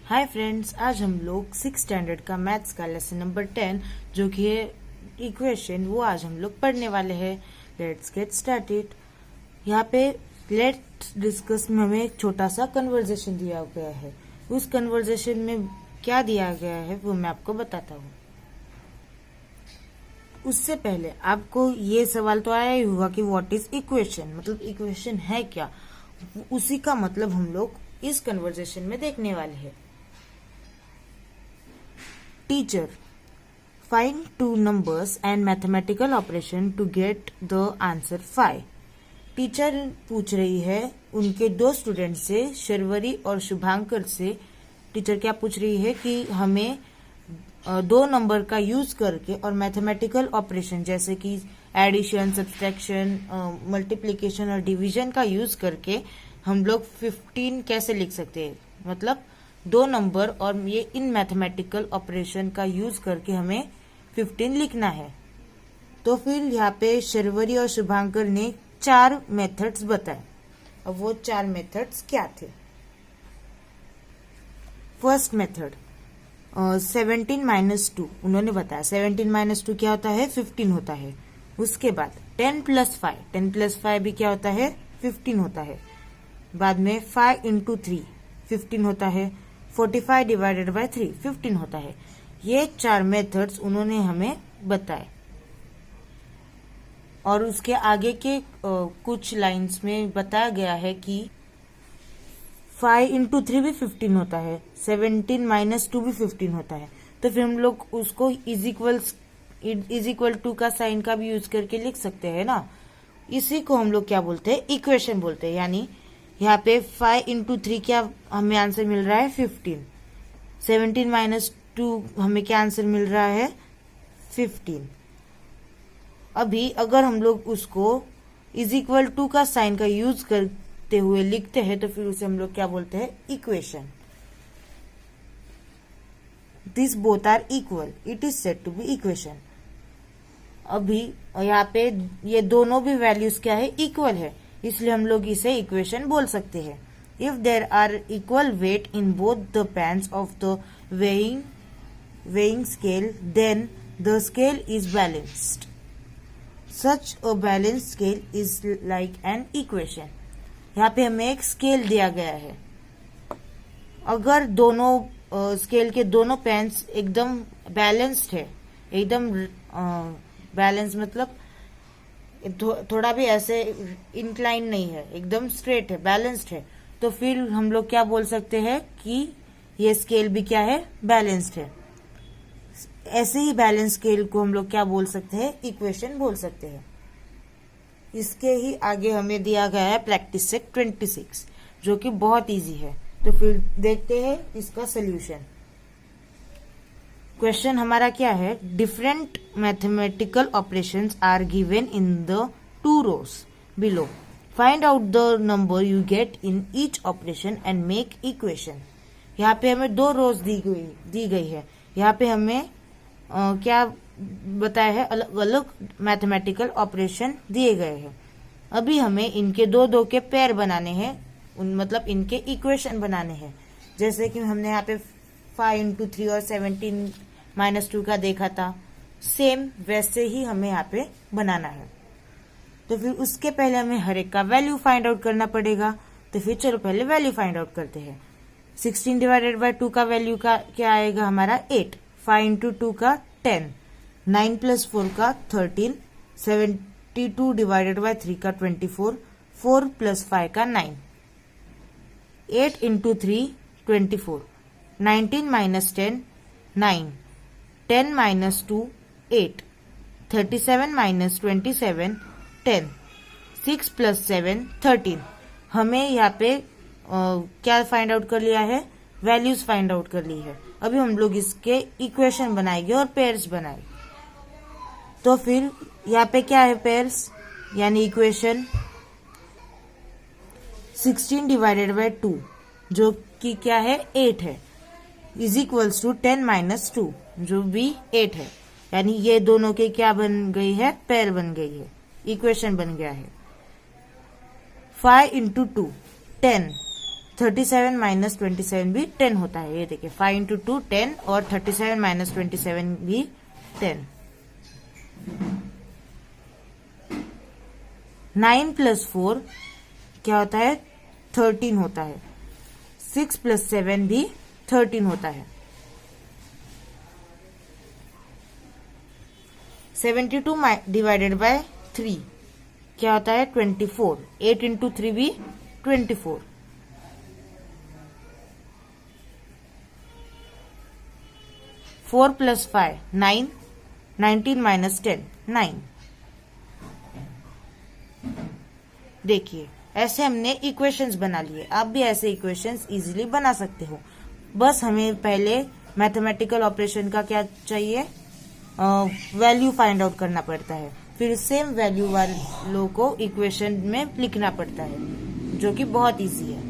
Hi friends, आज हम लोग 6 स्टैंडर्ड का मैथ्स का लेसन नंबर 10 जो कि है इक्वेशन, वो आज हम लोग पढ़ने वाले हैं। Let's get started. यहाँ पे लेट्स डिस्कस में हमें एक छोटा सा कन्वर्सेशन दिया गया है। उस कन्वर्सेशन में क्या दिया गया है वो मैं आपको बताता हूँ। उससे पहले आपको ये सवाल तो आया ही होगा कि व्हाट इज इक्वेशन, मतलब इक्वेशन है क्या। उसी का मतलब हम लोग इस कन्वर्सेशन में देखने वाले हैं। Teacher, find two numbers and mathematical operation to get the answer 5. Teacher पूछ रही है उनके दो स्टूडेंट से, शर्वरी और शुभांकर से। टीचर क्या पूछ रही है कि हमें दो नंबर का यूज करके और मैथमेटिकल ऑपरेशन जैसे कि एडिशन, सब्सट्रैक्शन, मल्टीप्लिकेशन और डिवीजन का यूज करके हम लोग 15 कैसे लिख सकते हैं। मतलब दो नंबर और ये इन मैथमेटिकल ऑपरेशन का यूज करके हमें 15 लिखना है। तो फिर यहाँ पे शर्वरी और शुभांकर ने 4 मेथड्स बताए। अब वो 4 मेथड्स क्या थे। फर्स्ट मेथड 17 माइनस 2 उन्होंने बताया। 17 माइनस 2 क्या होता है, 15 होता है। उसके बाद 10 प्लस 5, 10 प्लस 5 भी क्या होता है, 15 होता है। बाद में 5 इंटू 3 15 होता है। 45 डिवाइडेड बाय 3 15 होता है। ये 4 मेथड्स उन्होंने हमें बताए। और उसके आगे के कुछ लाइंस में बताया गया है कि 5 इंटू 3 भी 15 होता है, 17 माइनस 2 भी 15 होता है। तो फिर हम लोग उसको इज इक्वल टू का साइन का भी यूज करके लिख सकते हैं ना। इसी को हम लोग क्या बोलते हैं, इक्वेशन बोलते हैं। यानी यहाँ पे 5 इंटू 3 क्या हमें आंसर मिल रहा है, 15। 17 माइनस 2 हमें क्या आंसर मिल रहा है, 15। अभी अगर हम लोग उसको इज इक्वल टू का साइन का यूज करते हुए लिखते हैं तो फिर उसे हम लोग क्या बोलते हैं, equation. This both are equal, it is said to be equation. अभी यहाँ पे ये दोनों भी वैल्यूज क्या है, इक्वल है, इसलिए हम लोग इसे इक्वेशन बोल सकते हैं। If there are equal weight in both the pans of the weighing scale, then the scale is balanced. Such a balanced scale is like an equation. यहाँ पे हमें एक स्केल दिया गया है। अगर दोनों स्केल के दोनों पैन्स एकदम बैलेंस्ड है, एकदम बैलेंस मतलब थोड़ा भी ऐसे इंक्लाइन नहीं है, एकदम स्ट्रेट है, बैलेंस्ड है, तो फिर हम लोग क्या बोल सकते हैं कि ये स्केल भी क्या है, बैलेंस्ड है। ऐसे ही बैलेंस स्केल को हम लोग क्या बोल सकते हैं, इक्वेशन बोल सकते हैं। इसके ही आगे हमें दिया गया है प्रैक्टिस सेट 26 जो कि बहुत इजी है। तो फिर देखते हैं इसका सोल्यूशन। क्वेश्चन हमारा क्या है, different mathematical operations are given in the 2 rows below. Find out the number you get in each operation and make equation. यहाँ पे हमें 2 rows दी गई है। यहाँ पे हमें क्या बताया है, अलग अलग मैथमेटिकल ऑपरेशन दिए गए हैं। अभी हमें इनके दो के पेयर बनाने हैं, मतलब इनके इक्वेशन बनाने हैं। जैसे कि हमने यहाँ पे 5 इंटू 3 और 17 माइनस 2 का देखा था, सेम वैसे ही हमें यहाँ पे बनाना है। तो फिर उसके पहले हमें हर एक का वैल्यू फाइंड आउट करना पड़ेगा। तो फिर चलो पहले वैल्यू फाइंड आउट करते हैं। 16 डिवाइडेड बाय 2 का वैल्यू का क्या आएगा हमारा, 8। 5 इंटू 2 का 10। 9 प्लस 4 का 13। 72 डिवाइडेड बाय 3 का 24। 4 प्लस 5 का 9। 8 into 3 24। 19 minus 10 9। 10 minus 2 8। 37 minus 27 10। 6 plus 7 13। हमें यहाँ पे क्या फाइंड आउट कर लिया है, वैल्यूज फाइंड आउट कर ली है। अभी हम लोग इसके इक्वेशन बनाएंगे और पेयर्स बनाएंगे। तो फिर यहाँ पे क्या है, पेयर्स यानी इक्वेशन 16 डिवाइडेड बाय 2 जो कि क्या है, 8 है, इज इक्वल्स टू 10 माइनस 2 जो भी 8 है। यानी ये दोनों के क्या बन गई है, पेयर बन गई है, इक्वेशन बन गया है। 5 इंटू 2 10। 37 माइनस 27 भी 10 होता है। ये देखिए 5 इंटू 2 10 और 37 माइनस 27 भी 10। 9 प्लस 4 क्या होता है? 13 होता है। 6 प्लस 7 भी 13 होता है। 72 डिवाइडेड बाय 3 क्या होता है? 24। 8 इंटू 3 भी 24। 4 प्लस 5 9। 19 माइनस 10 9। देखिए ऐसे हमने इक्वेशंस बना लिए। आप भी ऐसे इक्वेशंस इजीली बना सकते हो। बस हमें पहले मैथमेटिकल ऑपरेशन का क्या चाहिए? वैल्यू फाइंड आउट करना पड़ता है। फिर सेम वैल्यू वालों को इक्वेशन में लिखना पड़ता है, जो कि बहुत इजी है।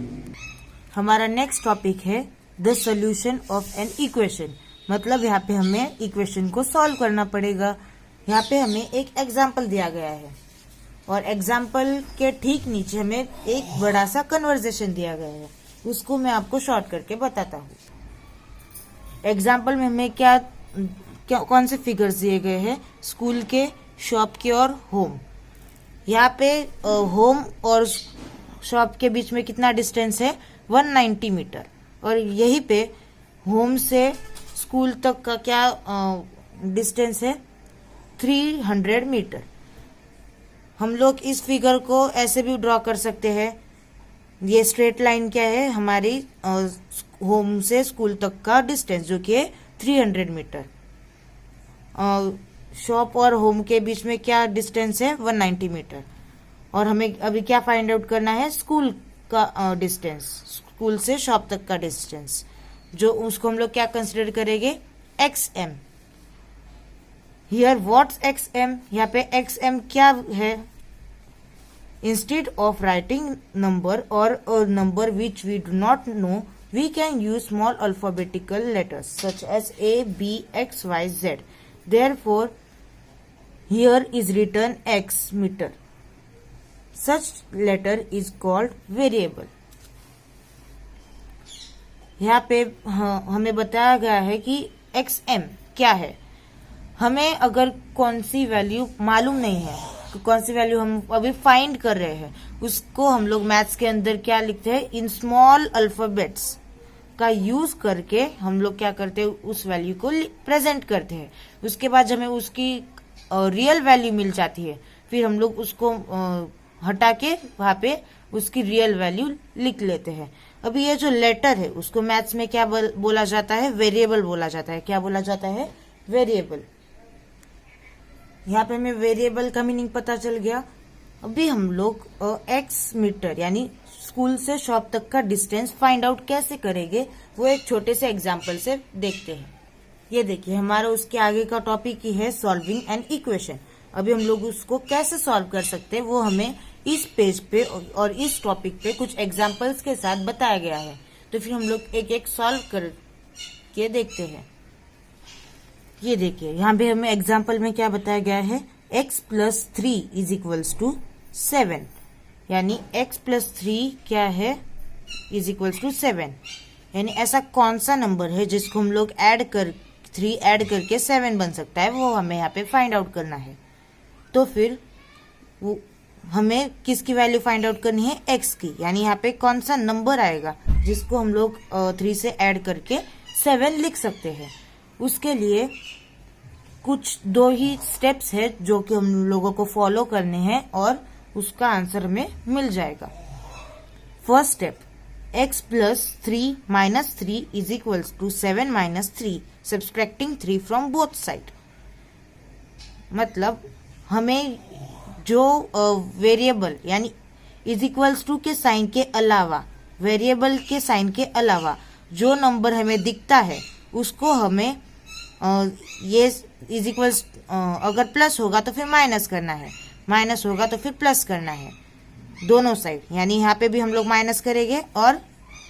हमारा नेक्स्ट टॉपिक है the solution of an equation. मतलब यहाँ पे हमें इक्वेशन को सॉल्व करना पड़ेगा। यहाँ पे हमें एक एग्जाम्पल दिया गया है और एग्जाम्पल के ठीक नीचे हमें एक बड़ा सा कन्वर्सेशन दिया गया है। उसको मैं आपको शॉर्ट करके बताता हूँ। एग्जाम्पल में हमें क्या कौन से फिगर्स दिए गए हैं? स्कूल के, शॉप के और होम। यहाँ पे होम और शॉप के बीच में कितना डिस्टेंस है? 190 मीटर। और यहीं पे होम से स्कूल तक का क्या डिस्टेंस है? 300 मीटर। हम लोग इस फिगर को ऐसे भी ड्रॉ कर सकते हैं। ये स्ट्रेट लाइन क्या है? हमारी होम से स्कूल तक का डिस्टेंस, जो कि है 300 मीटर। शॉप और होम के बीच में क्या डिस्टेंस है? 190 मीटर। और हमें अभी क्या फाइंड आउट करना है? स्कूल का डिस्टेंस, स्कूल से शॉप तक का डिस्टेंस, जो उसको हम लोग क्या कंसिडर करेंगे? XM। Here what's XM? यहाँ पे XM क्या है? इंस्टेड ऑफ राइटिंग नंबर और number which we do not know, we can use small alphabetical letters such as A, B, X, Y, Z. Therefore, here is written X meter. Such letter is called variable. यहाँ पे हमें बताया गया है कि XM क्या है। हमें अगर कौन सी वैल्यू मालूम नहीं है, कौन सी वैल्यू हम अभी फाइंड कर रहे हैं, उसको हम लोग मैथ्स के अंदर क्या लिखते हैं? इन स्मॉल अल्फाबेट्स का यूज करके हम लोग क्या करते हैं? उस वैल्यू को प्रेजेंट करते हैं। उसके बाद हमें उसकी रियल वैल्यू मिल जाती है। फिर हम लोग उसको हटा के वहां पे उसकी रियल वैल्यू लिख लेते हैं। अभी ये जो लेटर है उसको मैथ्स में क्या बोला जाता है? वेरिएबल बोला जाता है। क्या बोला जाता है? वेरिएबल। यहाँ पे हमें वेरिएबल का मीनिंग पता चल गया। अभी हम लोग एक्स मीटर यानी स्कूल से शॉप तक का डिस्टेंस फाइंड आउट कैसे करेंगे, वो एक छोटे से एग्जाम्पल से देखते हैं। ये देखिए हमारा उसके आगे का टॉपिक ही है सॉल्विंग एन इक्वेशन। अभी हम लोग उसको कैसे सॉल्व कर सकते हैं वो हमें इस पेज पे और इस टॉपिक पे कुछ एग्जाम्पल्स के साथ बताया गया है। तो फिर हम लोग एक एक सॉल्व करके देखते हैं। ये देखिए यहाँ पे हमें एग्जाम्पल में क्या बताया गया है? x plus 3 is equals to 7। यानी x प्लस 3 क्या है? Is equals to 7। यानी ऐसा कौन सा नंबर है जिसको हम लोग 3 ऐड करके 7 बन सकता है, वो हमें यहाँ पे फाइंड आउट करना है। तो फिर वो हमें किसकी वैल्यू फाइंड आउट करनी है? x की। यानी यहाँ पे कौन सा नंबर आएगा जिसको हम लोग 3 से ऐड करके 7 लिख सकते हैं। उसके लिए कुछ 2 ही स्टेप्स है जो कि हम लोगों को फॉलो करने हैं और उसका आंसर हमें मिल जाएगा। First step, x plus 3 minus 3 is equals to 7 minus 3, subtracting 3 from both side. मतलब हमें जो वेरिएबल यानी इज इक्वल्स टू के साइन के अलावा, वेरिएबल के साइन के अलावा जो नंबर हमें दिखता है उसको हमें ये इज इक्वल्स अगर प्लस होगा तो फिर माइनस करना है, माइनस होगा तो फिर प्लस करना है, दोनों साइड। यानी यहाँ पे भी हम लोग माइनस करेंगे और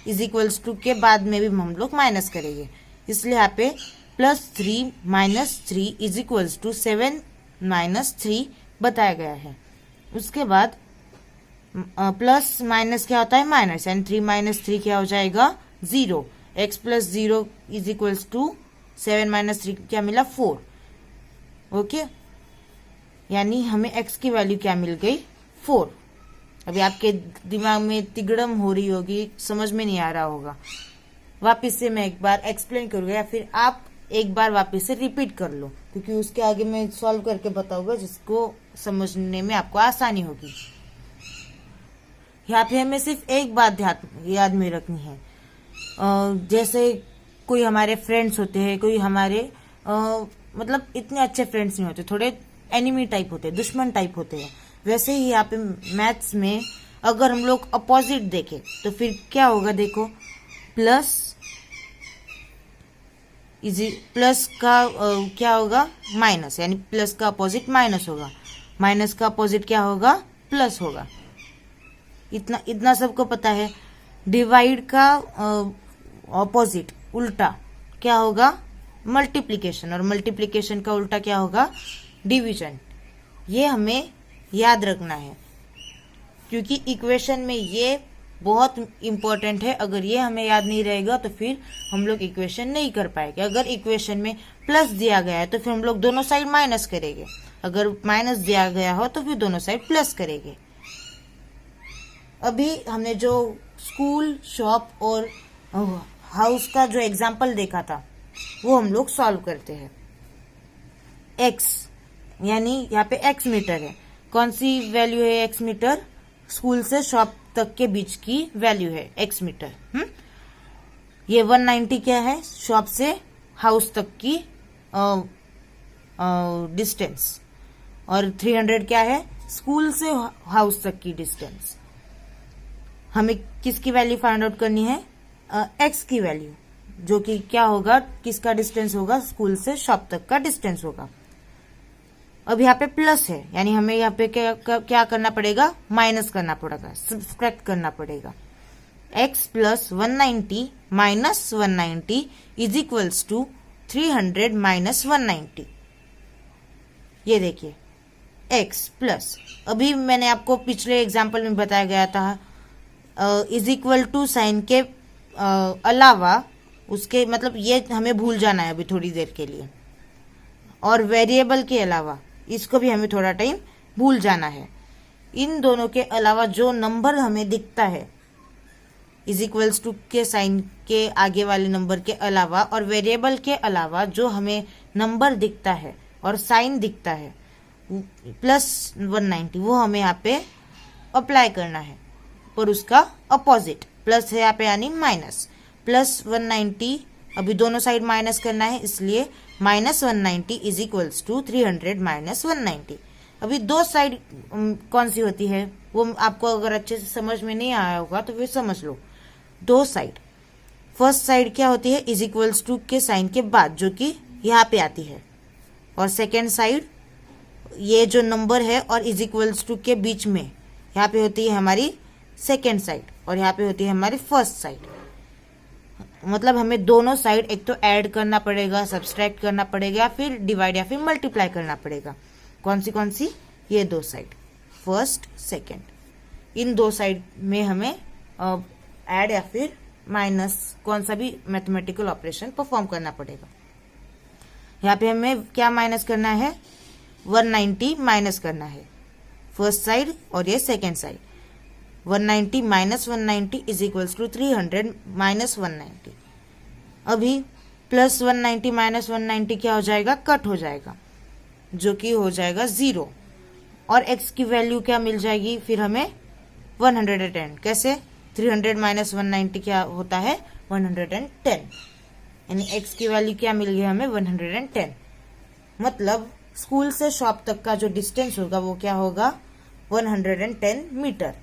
इज इक्वल्स टू के बाद में भी हम लोग माइनस करेंगे। इसलिए यहाँ पे plus 3 minus 3 is equals to 7 minus 3 बताया गया है। उसके बाद प्लस माइनस क्या होता है माइनस, एंड 3 माइनस 3 क्या हो जाएगा 0। x plus 0 is equals to 7 minus 3 क्या मिला 4। ओके, यानी हमें x की वैल्यू क्या मिल गई 4। अभी आपके दिमाग में तिगड़म हो रही होगी, समझ में नहीं आ रहा होगा, वापिस से मैं एक बार एक्सप्लेन करूंगा या फिर आप एक बार वापिस से रिपीट कर लो, क्योंकि उसके आगे मैं सॉल्व करके बताऊंगा जिसको समझने में आपको आसानी होगी। यहाँ पे हमें सिर्फ एक बात याद में रखनी है, जैसे कोई हमारे फ्रेंड्स होते हैं, कोई हमारे मतलब इतने अच्छे फ्रेंड्स नहीं होते, थोड़े एनिमी टाइप होते हैं, दुश्मन टाइप होते हैं। वैसे ही यहाँ पे मैथ्स में अगर हम लोग अपोजिट देखें तो फिर क्या होगा, देखो प्लस का क्या होगा माइनस, यानी प्लस का अपोजिट माइनस होगा, माइनस का अपोजिट क्या होगा प्लस होगा। इतना सबको पता है। डिवाइड का ऑपोजिट उल्टा क्या होगा मल्टीप्लिकेशन, और मल्टीप्लिकेशन का उल्टा क्या होगा डिवीजन। ये हमें याद रखना है, क्योंकि इक्वेशन में ये बहुत इंपॉर्टेंट है। अगर ये हमें याद नहीं रहेगा तो फिर हम लोग इक्वेशन नहीं कर पाएंगे। अगर इक्वेशन में प्लस दिया गया है तो फिर हम लोग दोनों साइड माइनस करेंगे, अगर माइनस दिया गया हो तो फिर दोनों साइड प्लस करेंगे। अभी हमने जो स्कूल, शॉप और हाउस का जो एग्जाम्पल देखा था वो हम लोग सॉल्व करते हैं। एक्स यानी यहाँ पे एक्स मीटर है, कौन सी वैल्यू है एक्स मीटर, स्कूल से शॉप तक के बीच की वैल्यू है एक्स मीटर। ये 190 क्या है, शॉप से हाउस तक की डिस्टेंस, और 300 क्या है स्कूल से हाउस तक की डिस्टेंस। हमें किसकी वैल्यू फाइंड आउट करनी है, एक्स की वैल्यू, जो कि क्या होगा, किसका डिस्टेंस होगा, स्कूल से शॉप तक का डिस्टेंस होगा। अब यहाँ पे प्लस है, यानी हमें यहाँ पे क्या करना पड़ेगा, माइनस करना पड़ेगा, सब्ट्रैक्ट करना पड़ेगा। x plus 190 minus 190 is equals to 300 minus 190। ये देखिए x प्लस, अभी मैंने आपको पिछले एग्जाम्पल में बताया गया था इज इक्वल टू साइन के अलावा, उसके मतलब ये हमें भूल जाना है अभी थोड़ी देर के लिए, और वेरिएबल के अलावा इसको भी हमें थोड़ा टाइम भूल जाना है। इन दोनों के अलावा जो नंबर हमें दिखता है इज इक्वल्स टू के साइन के आगे वाले नंबर के अलावा और वेरिएबल के अलावा जो हमें नंबर दिखता है और साइन दिखता है प्लस 190, वो हमें यहाँ पे अप्लाई करना है, पर उसका अपोजिट प्लस है यहाँ पे यानी माइनस। प्लस 190 अभी दोनों साइड माइनस करना है, इसलिए minus 190 is equals to 300 minus 190। अभी दो साइड कौन सी होती है वो आपको अगर अच्छे से समझ में नहीं आया होगा तो फिर समझ लो। दो साइड, फर्स्ट साइड क्या होती है इज इक्वल्स टू के साइन के बाद, जो कि यहाँ पे आती है, और सेकेंड साइड ये जो नंबर है और इज इक्वल्स टू के बीच में यहाँ पे होती है हमारी सेकेंड साइड, और यहाँ पे होती है हमारी फर्स्ट साइड। मतलब हमें दोनों साइड एक तो ऐड करना पड़ेगा, सब्सट्रैक्ट करना पड़ेगा, या फिर डिवाइड या फिर मल्टीप्लाई करना पड़ेगा। कौन सी ये दो साइड, फर्स्ट सेकेंड, इन दो साइड में हमें ऐड या फिर माइनस कौन सा भी मैथमेटिकल ऑपरेशन परफॉर्म करना पड़ेगा। यहाँ पे हमें क्या माइनस करना है, 190 माइनस करना है फर्स्ट साइड और ये second side. 190 minus 190 is equals to 300 minus 190। अभी प्लस 190 माइनस 190 क्या हो जाएगा, कट हो जाएगा, जो कि हो जाएगा 0, और x की वैल्यू क्या मिल जाएगी फिर हमें 110। कैसे, 300 माइनस 190 क्या होता है 110, यानी x की वैल्यू क्या मिल गई हमें 110। मतलब स्कूल से शॉप तक का जो डिस्टेंस होगा वो क्या होगा 110 मीटर।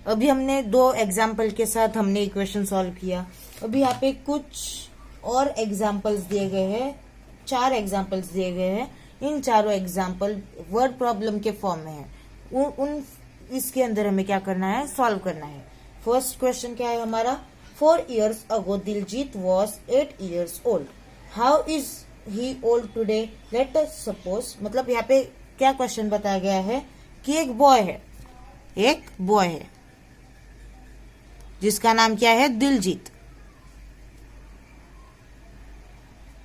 अभी हमने दो एग्जाम्पल के साथ हमने इक्वेशन सॉल्व किया। अभी यहाँ पे कुछ और एग्जाम्पल्स दिए गए हैं, 4 एग्जाम्पल्स दिए गए हैं। इन चारों एग्जाम्पल वर्ड प्रॉब्लम के फॉर्म में है। इसके अंदर हमें क्या करना है, सॉल्व करना है। फर्स्ट क्वेश्चन क्या है हमारा, 4 years ago Diljit was 8 years old, how is he old today, let us suppose. मतलब यहाँ पे क्या क्वेश्चन बताया गया है कि एक बॉय है एक बॉय है जिसका नाम क्या है, दिलजीत।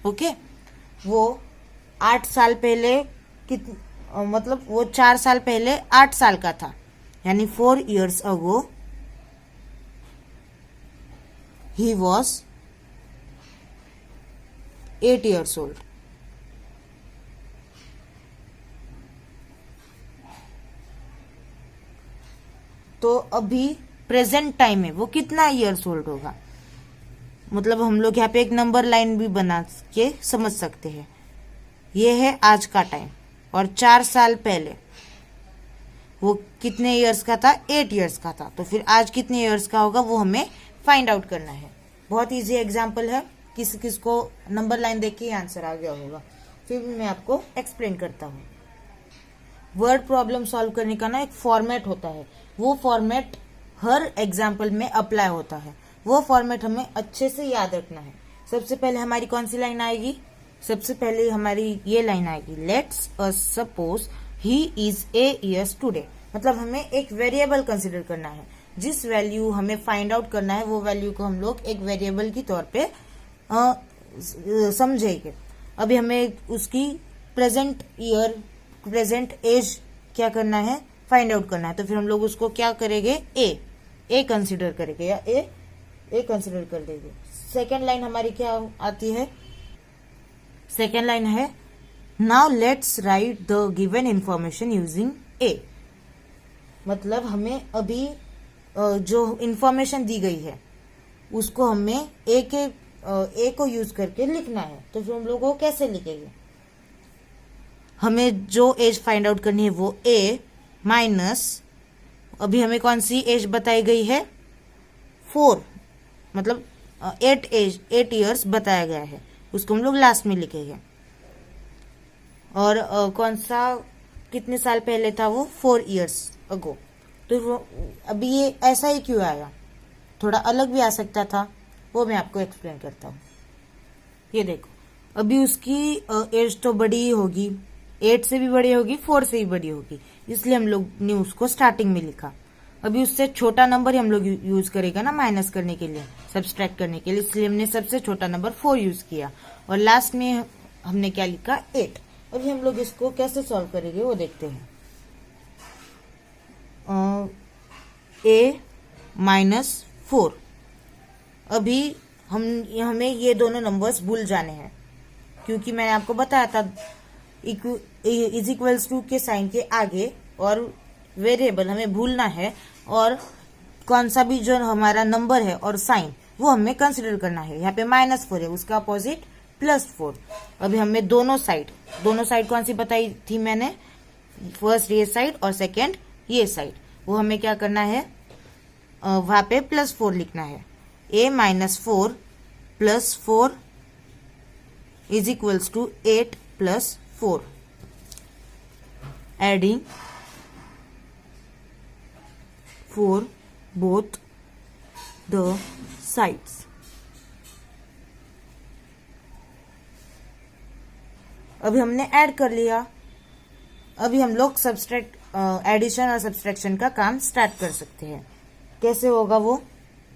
ओके, वो 8 साल पहले मतलब वो 4 साल पहले 8 साल का था, यानी 4 years ago he was 8 years old. तो अभी प्रेजेंट टाइम में वो कितना ईयर्स ओल्ड होगा, मतलब हम लोग यहाँ पे एक नंबर लाइन भी बना के समझ सकते हैं। ये है आज का टाइम, और 4 साल पहले वो कितने ईयर्स का था, 8 ईयर्स का था। तो फिर आज कितने ईयर्स का होगा वो हमें फाइंड आउट करना है। बहुत इजी एग्जाम्पल है, किस को नंबर लाइन देख के आंसर आ गया होगा। फिर मैं आपको एक्सप्लेन करता हूँ। वर्ड प्रॉब्लम सॉल्व करने का ना एक फॉर्मेट होता है, वो फॉर्मेट हर एग्जाम्पल में अप्लाई होता है। वो फॉर्मेट हमें अच्छे से याद रखना है। सबसे पहले हमारी कौन सी लाइन आएगी, सबसे पहले हमारी ये लाइन आएगी, let's us suppose he is a years today. मतलब हमें एक वेरिएबल कंसिडर करना है, जिस वैल्यू हमें फाइंड आउट करना है वो वैल्यू को हम लोग एक वेरिएबल की तौर पे समझेंगे। अभी हमें उसकी प्रेजेंट ईयर, प्रेजेंट एज क्या करना है, फाइंड आउट करना है। तो फिर हम लोग उसको क्या करेंगे, ए कंसिडर करेंगे या ए कंसिडर कर देंगे। सेकेंड लाइन हमारी क्या आती है, सेकेंड लाइन है, now let's write the given information using ए। मतलब हमें अभी जो इंफॉर्मेशन दी गई है उसको हमें ए को यूज करके लिखना है। तो फिर हम लोग को कैसे लिखेंगे, हमें जो एज फाइंड आउट करनी है वो ए माइनस, अभी हमें कौन सी एज बताई गई है, 4, मतलब 8 ईयर्स बताया गया है, उसको हम लोग लास्ट में लिखेंगे। और कौन सा कितने साल पहले था वो, 4 years ago। तो अभी ये ऐसा ही क्यों आया, थोड़ा अलग भी आ सकता था, वो मैं आपको एक्सप्लेन करता हूँ। ये देखो, अभी उसकी एज तो बड़ी ही होगी, 8 से भी बड़ी होगी, 4 से भी बड़ी होगी, इसलिए हम लोग ने उसको स्टार्टिंग में लिखा। अभी उससे छोटा नंबर ही हम लोग यूज करेगा ना माइनस करने के लिए, सब्सट्रैक्ट करने के लिए, इसलिए हमने सबसे छोटा नंबर 4 यूज किया। और लास्ट में हमने क्या लिखा, 8। अभी हम लोग इसको कैसे सॉल्व करेंगे वो देखते हैं। A-4, अभी हमें ये दोनों नंबर्स भूल जाने हैं, क्योंकि मैंने आपको बताया था इज इक्वल्स टू के साइन के आगे और वेरिएबल हमें भूलना है, और कौन सा भी जो हमारा नंबर है और साइन वो हमें कंसिडर करना है। यहाँ पे -4 है, उसका अपोजिट +4। अभी हमें दोनों साइड कौन सी बताई थी मैंने, फर्स्ट ये साइड और सेकेंड ये साइड, वो हमें क्या करना है, वहां पे +4 लिखना है। A-4 +4 is equals to 8 + 4, adding 4 both the sides। अभी हमने ऐड कर लिया, अभी हम लोग सब्सट्रैक्ट, एडिशन और सब्सट्रैक्शन का काम स्टार्ट कर सकते हैं। कैसे होगा वो,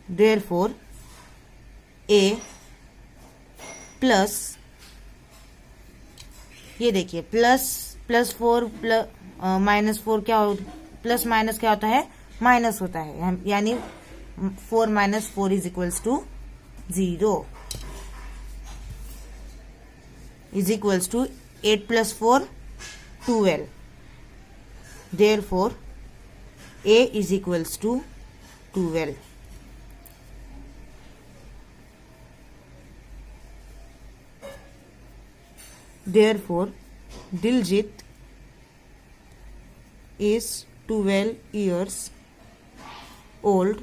देयरफॉर A प्लस, ये देखिए +4 -4 क्या हो, प्लस माइनस क्या होता है, माइनस होता है, यानी 4 - 4 is equals to 0, is equals to 8 + 4 12। Therefore A is equals to 12। Therefore, Diljit is 12 years old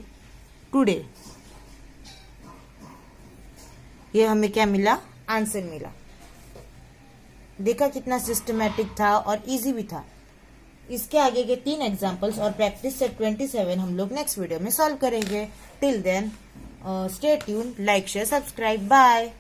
today। ये हमें क्या मिला, आंसर मिला। देखा कितना सिस्टमैटिक था और इजी भी था। इसके आगे के 3 एग्जाम्पल्स और प्रैक्टिस सेट 27 हम लोग नेक्स्ट वीडियो में सॉल्व करेंगे। Till then stay tuned, like share subscribe, bye.